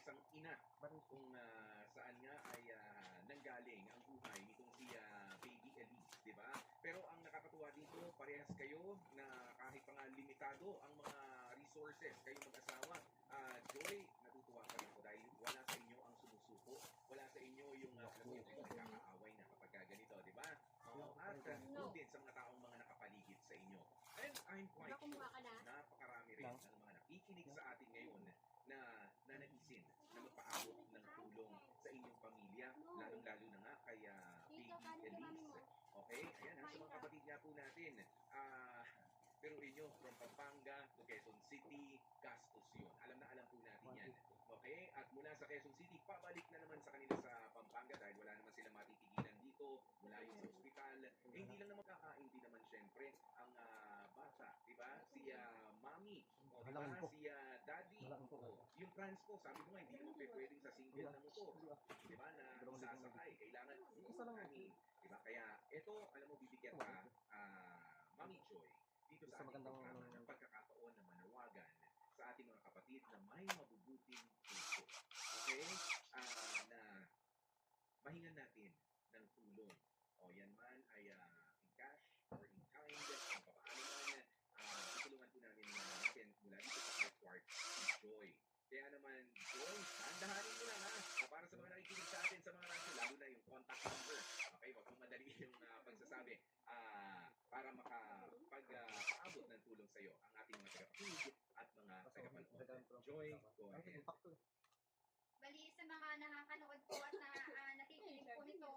isang ina kung saan nga ay nanggaling ang buhay nitong si Baby Elise, di ba? Pero ang nakakatuwa dito, parehas kayo na kahit pa nga limitado ang mga resources, kayong mag-asawa, Joy, natutuwa pa rin ako dahil wala sa inyo ang sumusuko, wala sa inyo yung nagkakaaway na kapag ganito, di ba? At yun din sa mga taong mga nakapaligid sa inyo. And I'm quite sure, napakarami rin ng mga nakikinig sa atin ngayon na nanaisin na magpaabot ng tulong sa inyong pamilya, lalong-lalo na nga kay Baby Elise. Okay? Ayan, sa mga kapatid nga po natin, pero inyo, from Pampanga to Quezon City, gastos yun. Alam na alam po natin yan. Okay? At mula sa Quezon City, pabalik na naman sa kanila sa Pampanga dahil wala naman sila matitigilan dito, mula yung sa ospital. Hindi lang naman kakain din naman syempre ang bata, di ba? Si Mami, di ba? Si Daddy. Yung trans po, sabi ko nga, hindi naman pwedeng sa single na motor. Di ba? Na isasakay. Kailangan Mami. Di ba? Kaya ito, alam mo, bibigyan ka, Mami Joy, dito sa ating programa ng pagkakataon na manawagan sa ating mga kapatid na may mabubuting puso. Okay? Na mahingan natin ng tulong. O yan man ay in cash or in kind, kung paano man, tutulungan po namin natin mula dito sa Heartward Joy. Kaya naman, Joy, handahanin mo lang para sa mga nakikinig sa atin sa mga radyo, lalo na yung contact number. Okay, wag mong madali yung pagsasabi para makapag-paabot ng tulong sa iyo ang ating mga tagapakinig at mga tagapanood. Joy, go ahead. Bali, sa mga nakakanood po at nakikinig po nito,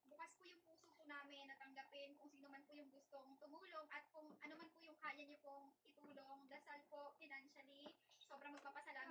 bukas po yung puso po namin na tanggapin kung sino man po yung gustong tumulong at kung ano man po yung kaya niyo pong itulong, dasal po financially. Sobrang magpapasalamat